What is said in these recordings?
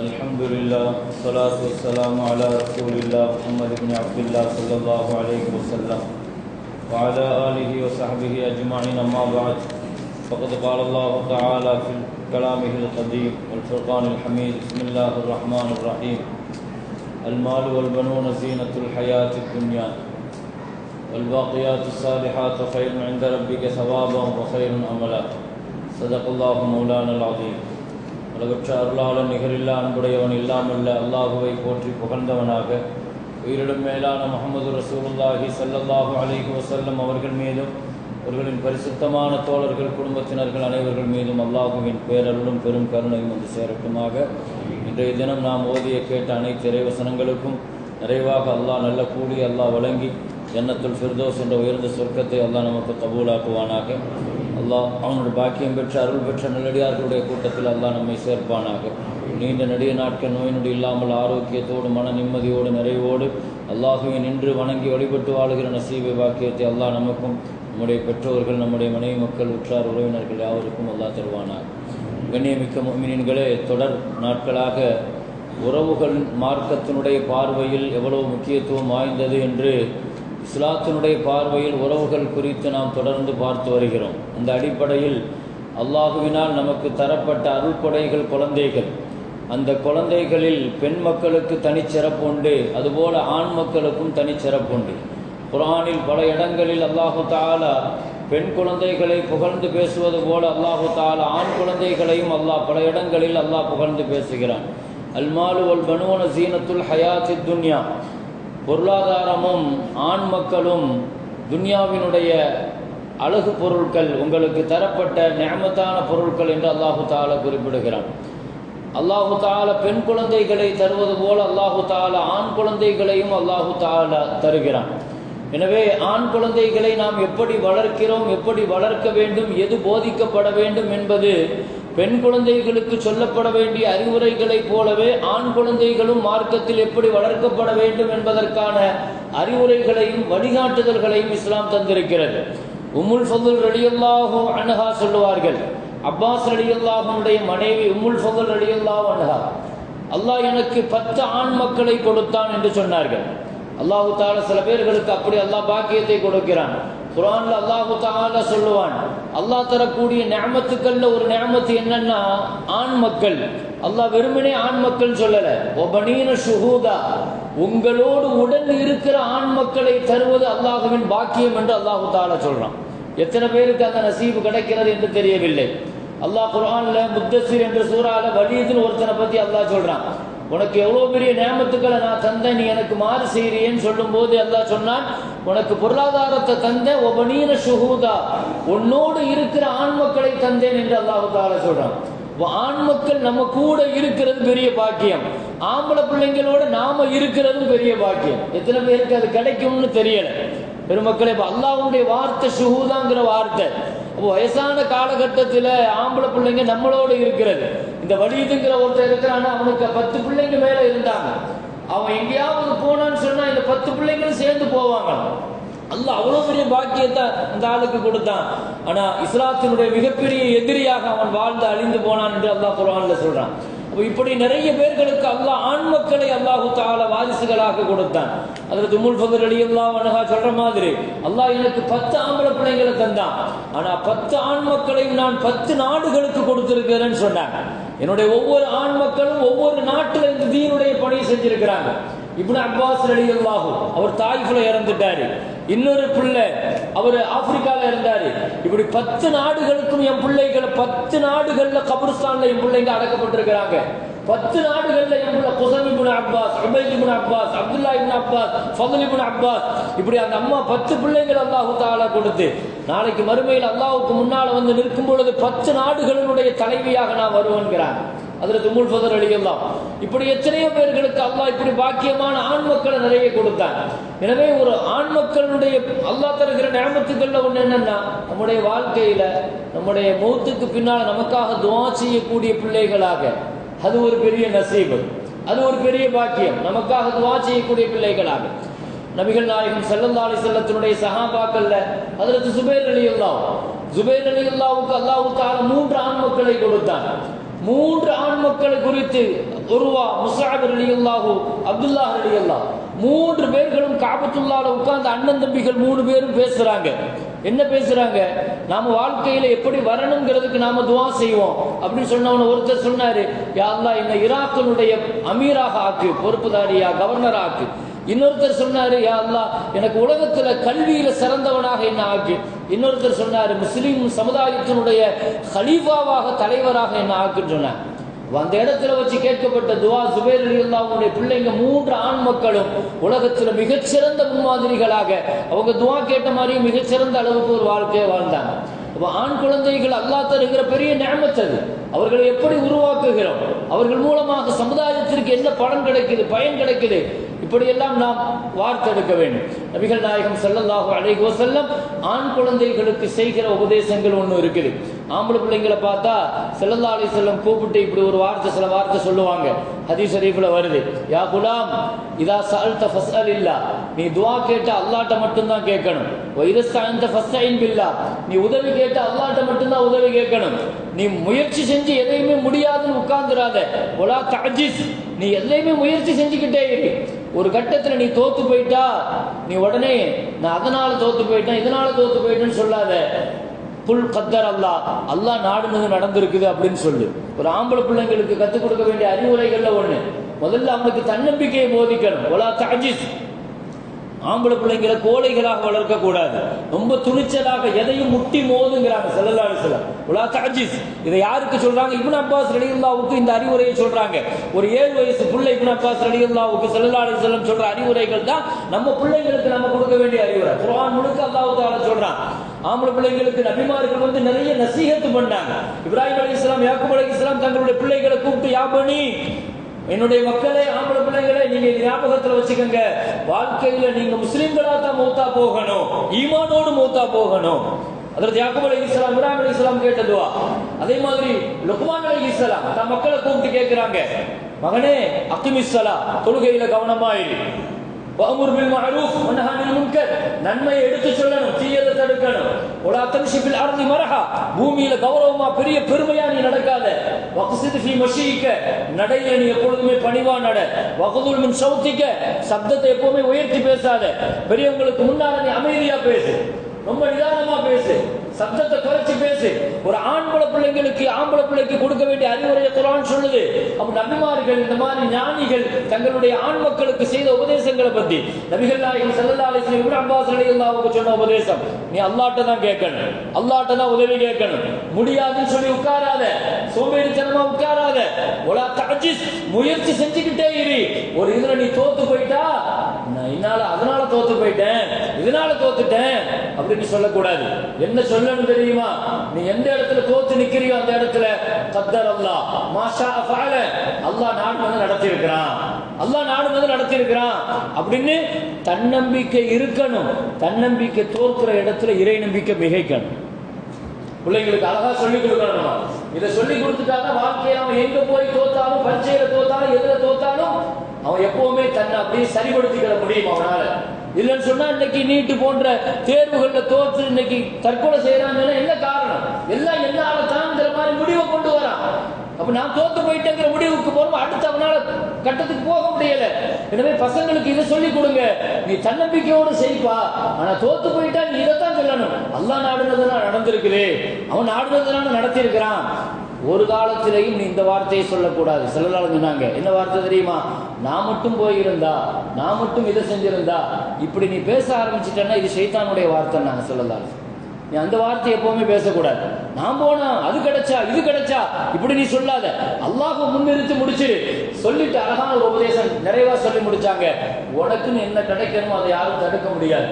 الحمد لله والصلاة والسلام على رسول الله محمد بن عبد الله صلى الله عليه وسلم وعلى آله وصحبه أجمعين. أما بعد، فقد قال الله تعالى في كلامه القديم والفرقان الحميد: بسم الله الرحمن الرحيم. المال والبنون زينة الحياة الدنيا والباقيات الصالحات خير عند ربك ثوابا وخير أملا. صدق الله مولانا العظيم. உலகற்ற அருளாளன் நிகரில்லா அன்புடையவன் இல்லாமல்ல அல்லாஹுவை போற்றி புகழ்ந்தவனாக உயிரிடும் மேலான முஹம்மது ரசூலுல்லாஹி ஸல்லல்லாஹு அலைஹி வஸல்லம் அவர்கள் மீதும் அவர்களின் பரிசுத்தமான தோழர்கள் குடும்பத்தினர்கள் அனைவர்கள் மீதும் அல்லாஹுவின் பேரருளும் பெரும் கருணையும் வந்து சேரட்டுமாக. இன்றைய தினம் நாம் ஓதிய கேட்ட அனைத்து இறைவசனங்களுக்கும் நிறைவாக அல்லாஹ் நல்ல கூலி அல்லாஹ் வழங்கி ஜன்னத்துல் ஃபிர்தௌஸ் என்ற உயர்ந்த சொர்க்கத்தை அல்லாஹ் நமக்கு கபூலாக்குவானாக. அல்லாஹ் அவனுடைய பாக்கியம் பெற்ற அருள் பெற்ற நல்லடியார்களுடைய கூட்டத்தில் அல்லாஹ் நம்மை சேர்ப்பானாக. நீண்ட நெடிய நாட்கள் நோய் நொடி இல்லாமல் ஆரோக்கியத்தோடு மன நிம்மதியோடு நிறைவோடு அல்லாஹுவை நின்று வணங்கி வழிபட்டு வாழுகிற நசீபை பாக்கியத்தை அல்லாஹ் நமக்கும் நம்முடைய பெற்றோர்கள் நம்முடைய மனைவி மக்கள் உற்றார் உறவினர்கள் யாவருக்கும் அல்லாஹ் தருவானாக. கண்ணியமிக்க முஃமினீன்களே, தொடர் நாட்களாக உறவுகள் மார்க்கத்தினுடைய பார்வையில் எவ்வளவு முக்கியத்துவம் வாய்ந்தது என்று இஸ்லாத்தினுடைய பார்வையில் உறவுகள் குறித்து நாம் தொடர்ந்து பார்த்து வருகிறோம். அந்த அடிப்படையில் அல்லாஹுவினால் நமக்கு தரப்பட்ட அருள்கொடைகள் குழந்தைகள். அந்த குழந்தைகளில் பெண் மக்களுக்கு தனிச்சிறப்புண்டு, அதுபோல ஆண் மக்களுக்கும் தனிச்சிறப்புண்டு. குர்ஆனில் பல இடங்களில் அல்லாஹு தஆலா பெண் குழந்தைகளை புகழ்ந்து பேசுவது போல அல்லாஹு தஆலா ஆண் குழந்தைகளையும் அல்லாஹ் பல இடங்களில் அல்லாஹ் புகழ்ந்து பேசுகிறான். அல்மாலு வல் பனூன ஸீனத்துல் ஹயாத்தித் துன்யா, பொருளாதாரமும் ஆண் மக்களும் துன்யாவினுடைய அழகு பொருட்கள், உங்களுக்கு தரப்பட்ட நிஅமத்தான பொருட்கள் என்று அல்லாஹு தஆலா குறிப்பிடுகிறான். அல்லாஹு தஆலா பெண் குழந்தைகளை தருவது போல அல்லாஹு தஆலா ஆண் குழந்தைகளையும் அல்லாஹு தஆலா தருகிறான். எனவே ஆண் குழந்தைகளை நாம் எப்படி வளர்க்கிறோம், எப்படி வளர்க்க வேண்டும், எது போதிக்கப்பட வேண்டும் என்பது பெண் குழந்தைகளுக்கு சொல்லப்பட வேண்டிய அறிவுரைகளைப் போலவே ஆண் குழந்தைகளும் மார்க்கத்தில் எப்படி வளர்க்கப்பட வேண்டும் என்பதற்கான அறிவுரைகளையும் வழிகாட்டுதல்களையும் இஸ்லாம் தந்திருக்கிறது. உம்முல் ஃபதுல் ரலியல்லாஹு அன்ஹா சொல்லுவார்கள், அப்பாஸ் ரலியல்லாஹுடைய மனைவி உம்முல் ஃபதுல் ரலியல்லாஹு அன்ஹா, அல்லாஹ் எனக்கு 10 ஆண் மக்களை கொடுத்தான் என்று சொன்னார்கள். அல்லாஹு தஆலா சில பேர்களுக்கு அப்படி அல்லாஹ் பாக்கியத்தை கொடுக்கிறான். குர்ஆன்ல அல்லாஹு தஆலா சொல்லுவான், அல்லாஹ் தரக்கூடிய நிஅமத்துக்கள்ல ஒரு நிஅமத்து என்னன்னா ஆண் மக்கள். அல்லாஹ் வெறுமனே ஆண் மக்கள் சொல்லல, வபனீன ஷுஹூதா, உங்களோடு உடன் இருக்கிற ஆண் மக்களை தருவது அல்லாஹ்வின் பாக்கியம் என்று அல்லாஹு தஆலா சொல்றான். எத்தனை பேருக்கு அந்த நசீபு கிடைக்கிறது என்று தெரியவில்லை. அல்லாஹ் குர்ஆன்ல முத்தஸிர் என்ற சூரால வலீத்னு ஒருத்தனை பத்தி அல்லாஹ் சொல்றான், உனக்கு எவ்வளவு பெரிய நியமத்துக்களை நான் தந்தேன், நீ எனக்கு மாறு செய்கிறேன்னு சொல்லும் போது அல்லாஹ் சொன்னான், உனக்கு பொருளாதாரத்தை தந்தேன், வபனீன ஷுஹூதா, உன்னோடு இருக்கிற ஆண் மக்களை தந்தேன் என்று அல்லாஹ் தஆலா சொல்றான். ஆண் மக்கள் நம்ம கூட இருக்கிறது பெரிய பாக்கியம், ஆம்பளை பிள்ளைங்களோட நாம இருக்கிறது பெரிய பாக்கியம். எத்தனை பேருக்கு அது கிடைக்கும்னு தெரியல. பெருமக்களே, அல்லாஹ்வுடைய வார்த்தை ஷுஹூதாங்கிற வார்த்தை. அப்போ வயசான காலகட்டத்தில் ஆம்பளை பிள்ளைங்க நம்மளோட இருக்கிறது. இந்த வலிதுங்கிற ஒருத்தர் இருக்கிறான்னா அவனுக்கு 10 பிள்ளைங்க மேல இருந்தாங்க. அவன் எங்கேயாவது போனான்னு சொன்னா இந்த 10 பிள்ளைங்களும் சேர்ந்து போவாங்க. அல்லாஹ் அவ்வளவு பெரிய பாக்கியத்தை அந்த ஆளுக்கு கொடுத்தான். ஆனா இஸ்லாத்தினுடைய மிகப்பெரிய எதிரியாக அவன் வாழ்ந்து அழிந்து போனான் என்று அல்லாஹ் குர்ஆன்ல சொல்றான். இப்படி நிறைய பேர்களுக்கு அல்லாஹ் ஆண் மக்களை அல்லாஹு தஆலா வாரிசுகளாக கொடுத்தான். ஹஜ்ரத் உம்முல் ஃபதுல் ரலியல்லாஹு அன்ஹா சொல்ற மாதிரி, அல்லாஹ் எனக்கு 10 ஆம்பளை பிள்ளைங்களை தந்தான், ஆனா 10 ஆண் மக்களையும் நான் 10 நாடுகளுக்கு கொடுத்திருக்கிறேன்னு சொன்னாங்க. என்னுடைய ஒவ்வொரு ஆண் மக்களும் ஒவ்வொரு நாட்டில் இந்த தீனுடைய பணியை செஞ்சிருக்கிறாங்க. இப்னு அப்பாஸ் ரலியல்லாஹு, அவர் தாயிஃப்ல இறந்துட்டாரு. இன்னொரு பிள்ளை அவர் ஆப்பிரிக்கால இருந்தாரு. இப்படி 10 நாடுகளுக்கும் என் பிள்ளைகளை 10 நாடுகள்ல கபர்ஸ்தான்ல என் பிள்ளைங்க அடக்கப்பட்டிருக்கிறாங்க. 10 நாடுகள்ல என் பிள்ளை குஸைம் இப்னு அப்பாஸ், உபைத் இப்னு அப்பாஸ், அப்துல்லா இப்னு அப்பாஸ், ஃபதுல் இப்னு அப்பாஸ், இப்படி அந்த அம்மா 10 பிள்ளைகள் அல்லாஹு தஆலா கொடுத்து நாளைக்கு மறுமையில் அல்லாஹ்வுக்கு முன்னால வந்து நிற்கும் பொழுது 10 நாடுகளினுடைய தலைவியாக நான் வருவேன்கிறாங்க ஹஜ்ரத் உம்முல் ஃபதுல் ரலியல்லாஹு. இப்படி எத்தனையோ பேர்களுக்கு அல்லாஹ் இப்படி பாக்கியமான ஆண் மக்களை நிறைய கொடுத்தான். எனவே ஒரு ஆண் மக்களுடைய அல்லாஹ் தருகிற நியமத்துக்கள்ல ஒண்ணு என்னன்னா, நம்முடைய வாழ்க்கையில நம்முடைய மௌத்துக்கு பின்னால் நமக்காக துஆ செய்யக்கூடிய பிள்ளைகளாக, அது ஒரு பெரிய நசீபு, அது ஒரு பெரிய பாக்கியம். நமக்காக துஆ செய்யக்கூடிய பிள்ளைகளாக நபிகள் நாயகம் ஸல்லல்லாஹு அலைஹி வஸல்லத்தினுடைய சஹாபாக்கள்ல ஹஜ்ரத் ஜுபைர் ரலியல்லாஹு, ஜுபைர் ரலியல்லாஹுக்கு அல்லாஹ் தஆலா 3 ஆண் மக்களை கொடுத்தான். 3 ஆண் மக்களை குறித்து உர்வா, முஸ்அப் ரலியல்லாஹு, அப்துல்லாஹ் ரலியல்லாஹு 3 பேர்களும் காபத்துல்லாஹ்ல உட்கார்ந்து அண்ணன் தம்பிகள் 3 பேரும் பேசுறாங்க. என்ன பேசுறாங்க? நாம வாழ்க்கையில எப்படி வரணுங்கிறதுக்கு நாம துஆ செய்வோம் அப்படின்னு சொன்னவன ஒருத்தர் சொன்னாரு, யா அல்லாஹ் என்னை ஈராக்கினுடைய அமீராக ஆக்கு, பொறுப்புதாரியா கவர்னரா ஆக்கு. இன்னொருத்தர் சொன்னாரு, யா அல்லாஹ் எனக்கு உலகத்துல கல்வியில சிறந்தவனாக என்ன ஆக்கு. இன்னொருத்தர் சொன்னாரு, முஸ்லிம் சமுதாயத்தினுடைய ஹலீஃபாவாக தலைவராக என்ன ஆக்குன்னு சொன்னார். அந்த இடத்துல வச்சு கேட்கப்பட்ட துஆ ஜுபைர் ரலியல்லாஹுடைய பிள்ளைங்க 3 ஆண் மக்களும் உலகத்துல மிகச்சிறந்த முன்மாதிரிகளாக அவங்க துஆ கேட்ட மாதிரி மிகச்சிறந்த அளவுக்கு ஒரு வாழ்க்கையை வாழ்ந்தாங்க. அப்ப ஆண் குழந்தைகள் அல்லாஹ் தருகிற பெரிய நிஅமத் அது. அவர்களை எப்படி உருவாக்குகிறோம், அவர்கள் மூலமாக சமுதாயத்திற்கு என்ன பலன் கிடைக்குது, பயன் கிடைக்குது, இப்படியெல்லாம் நாம் வார்த்தெடுக்க வேண்டும். நபிகள் நாயகம் ஸல்லல்லாஹு அலைஹி வஸல்லம் ஆண் குழந்தைகளுக்கு செய்கிற உபதேசங்கள் ஒன்று இருக்குது. ஆம்பளை பிள்ளைங்களை பார்த்தா ஸல்லல்லாஹு அலைஹி வஸல்லம் கூப்பிட்டு இப்படி ஒரு சில வார்த்தை சொல்லுவாங்க. ஹதீஸ் ஷரீஃப்ல வருது, யா குலாம் இதா சஅல்த ஃபஸ்அலில்லாஹ், நீ துஆ கேட்ட அல்லாஹ்ட்ட மட்டும் தான் கேட்கணும். வ இதா ஸ்தஅன்த ஃபஸ்தஇன் பில்லாஹ், நீ உதவி கேட்ட அல்லாஹ்ட்ட மட்டும் தான் உதவி கேட்கணும். நீ முயற்சி செஞ்சு எதையுமே முடியாதுன்னு உட்கார்ந்துராத. வலா தஅஜிஸ், நீ எதையுமே முயற்சி செஞ்சுக்கிட்டே இரு. ஒரு கட்டத்தில் நீ தோத்து போயிட்டா நீ உடனே நான் அதனால தோத்து போயிட்டேன் இதனால தோத்து போயிட்டேன்னு சொல்லாத. குல் கத்தர் அல்லாஹ், அல்லாஹ் நாடுனது நடந்திருக்குது அப்படின்னு சொல்லு. ஒரு ஆம்பளை பிள்ளைங்களுக்கு கற்றுக் கொடுக்க வேண்டிய அறிவுரைகள்ல ஒண்ணு, முதல்ல அவனுக்கு தன்னம்பிக்கையை போதிக்கணும். வலா தஅஜிஸ், ஆம்பளை பிள்ளைங்களை கோழைகளாக வளர்க்க கூடாது. ரொம்ப துணிச்சலாக எதையும் முட்டி மோதுங்கிறாங்க ஸல்லல்லாஹு அலைஹி வஸல்லம். வலா தஅஜிஸ், இதை யாருக்கு சொல்றாங்க? இப்னு அப்பாஸ் ரலியல்லாஹுவுக்கு இந்த அறிவுரையை சொல்றாங்க. ஒரு 7 வயசு பிள்ளை இப்னு அப்பாஸ் ரலியல்லாஹுவுக்கு ஸல்லல்லாஹு அலைஹி வஸல்லம் சொல்ற அறிவுரைகள் தான் நம்ம பிள்ளைங்களுக்கு நம்ம கொடுக்க வேண்டிய அறிவுரை. குர்ஆன் முழுக்க அல்லாஹ் தஆலா சொல்றான். ஆம்பளை பிள்ளைங்களுக்கு நபிமார்கள் நிறைய நசீஹத் பண்ணாங்க. இப்ராஹிம் அலைஹிஸ்ஸலாம், யாக்கூப் அலைஹிஸ்ஸலாம் தங்களுடைய பிள்ளைகளை கூப்பிட்டு, யா பனி, என்னுடைய மக்களே, ஆம்பளை பிள்ளைகளை நீங்க ஞாபகத்துல வச்சுக்கோங்க, வாழ்க்கையில நீங்க முஸ்லிம்களா தான் மௌத்தா போகணும், ஈமானோடு மௌத்தா போகணும். அதற்கு யாக்கூப் அலைஹிஸ்ஸலாம் இப்ராஹிம் அலைஹிஸ்ஸலாம் கேட்ட துஆ. அதே மாதிரி லுக்மான் அலைஹிஸ்ஸலாம் தன் மக்களை கூப்பிட்டு கேட்கிறாங்க, மகனே அக்மிஸ் ஸலா, தொழுகையில கவனமா இரு. வஅமுர் பில் மஅரூஃப் வ நஹி அனில் முன்கர், நன்மையை எடுத்து சொல்லணும், தீயதை தடுக்கணும். வலா தம்ஷி ஃபில் அர்தி மரஹா, பூமியில கௌரவமா பெரிய பெருமையா நீ நடக்காத. வக்ஸித் ஃபீ மஷீக, நடையில நீ எப்பொழுதுமே பணிவா நட. வக்துல் மின் ஸௌதிக, சப்தத்தை எப்பவுமே உயர்த்தி பேசாத. பெரியவங்களுக்கு முன்னால நீ அமைதியா பேசு, ரொம்ப நிதானமா பேசு, சப்தத்தை குறைச்சு பேசு. ஒரு ஆம்பளை பிள்ளைக்கு கொடுக்க வேண்டிய அறிவுரையை குர்ஆன் சொல்லுது. அப்ப நபிமார்கள் இந்த மாதிரி ஞானிகள் தங்களுடைய ஆண் மக்களுக்கு செய்த உபதேசங்களை பத்தி நபிகள் நாயகம் ஸல்லல்லாஹு அலைஹி வஸல்லம் இப்னு அப்பாஸ் ரலியல்லாஹு சொன்ன உபதேசம், நீ அல்லாஹ்ட்ட தான் கேட்கணும், அல்லாஹ்ட்ட தான் உதவி கேட்கணும். முடியாதுன்னு சொல்லி உட்காராத, சோம்பேறித்தனமா உட்காராத. வலா தஅஜிஸ், முயற்சி செஞ்சுக்கிட்டே இரு. ஒரு இதுல நீ தோத்து போயிட்டா, நான் அதனால தோத்து போயிட்டேன், இதனால தோத்துட்டேன் அப்படின்னு சொல்லக்கூடாது. என்ன சொல்லணும் தெரியுமா? நீ எந்த இடத்துல தோத்து நிக்கிறியோ அந்த இடத்துல கத்தர் அல்லாஹ் மாஷா ஃபஅல, அல்லாஹ் நாடுனது நடத்தி இருக்கிறான், அல்லாஹ் நாடுனது நடத்தி இருக்கிறான் அப்படின்னு தன்னம்பிக்கை இருக்கணும். தன்னம்பிக்கை தோற்கிற இடத்துல இறை நம்பிக்கை மிகைக்கணும். பிள்ளைங்களுக்கு அழகா சொல்லிக் கொடுக்கணும். இதை சொல்லி கொடுத்துட்டாங்க, வாழ்க்கையில அவன் எங்க போய் தோத்தாலும், பரீட்சையில தோத்தாலும், எதுல தோத்தாலும் அவன் எப்பவுமே தன்னை அப்படியே சரிபடுத்திக்கிற முடியும் அவனால. இல்லைன்னு சொன்னா இன்னைக்கு நீட்டு போன்ற தேர்வுகள்ல தோற்று இன்னைக்கு தற்கொலை செய்யறாங்கன்னா என்ன காரணம்? எல்லாம் என்னால தான்ங்கிற மாதிரி முடிவை கொண்டு வரான். அப்ப நான் தோத்து போயிட்டேங்கிற முடிவுக்கு போறோம், அடுத்து அவனால கட்டத்துக்கு போக முடியல. எனவே பசங்களுக்கு இதை சொல்லி கொடுங்க, நீ தன்னம்பிக்கையோடு செய்ப்பா, ஆனா தோத்து போயிட்டா நீ இதைத்தான் சொல்லணும், அல்லாஹ் நாடுனதுலாம் நடந்திருக்குது, அவன் நாடுனதுலாம் நடத்தி இருக்கிறான். ஒரு காலத்திலையும் நீ இந்த வார்த்தையை சொல்லக்கூடாது. ஸல்லல்லாஹு சொன்னாங்க, என்ன வார்த்தை தெரியுமா? நான் மட்டும் போயிருந்தா, நான் மட்டும் இதை செஞ்சிருந்தா, இப்படி நீ பேச ஆரம்பிச்சிட்டேன்னா இது ஷைத்தானுடைய வார்த்தை. நாங்கள் ஸல்லல்லாஹு, நீ அந்த வார்த்தை எப்பவுமே பேசக்கூடாது. நான் போனா அது கிடைச்சா இது கிடைச்சா இப்படி நீ சொல்லாத, அல்லாஹ் முன்னிறுத்தி முடிச்சிரு. சொல்லிட்டு அழகான ஒரு உபதேசம் நிறைவா சொல்லி முடிச்சாங்க. உனக்குன்னு என்ன கிடைக்கணுமோ அதை யாரும் தடுக்க முடியாது.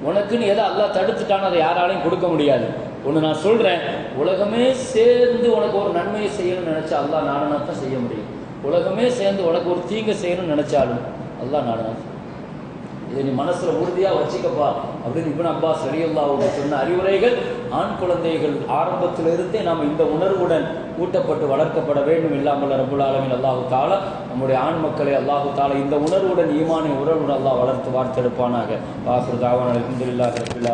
உனக்குன்னு எதை அல்லாஹ் தடுத்துட்டானோ அதை யாராலையும் கொடுக்க முடியாது. ஒன்று நான் சொல்றேன், உலகமே சேர்ந்து உனக்கு ஒரு நன்மையை செய்யணும்னு நினைச்சா அல்லாஹ் நாடுனா தான் செய்ய முடியும். உலகமே சேர்ந்து உனக்கு ஒரு தீங்கு செய்யணும்னு நினைச்சாலும் அல்லாஹ் நாடுனா. இதை நீ மனசுல உறுதியா வச்சுக்கப்பா அப்படின்னு இப்னு அப்பாஸ் ரலியல்லாஹு சொன்ன அறிவுரைகள். ஆண் குழந்தைகள் ஆரம்பத்திலிருந்தே நாம் இந்த உணர்வுடன் ஊட்டப்பட்டு வளர்க்கப்பட வேண்டும். இல்லாமல் ரப்புல் ஆலமீன் அல்லாஹு தஆலா நம்முடைய ஆண் மக்களை அல்லாஹு தஆலா இந்த உணர்வுடன் ஈமானின் உணர்வுடன் அல்லாஹ் வளர்த்து வார்த்தெடுப்பானாக. ஆஃபிரு தாவானா அல்ஹம்துலில்லாஹி ரப்பில் ஆலமீன்.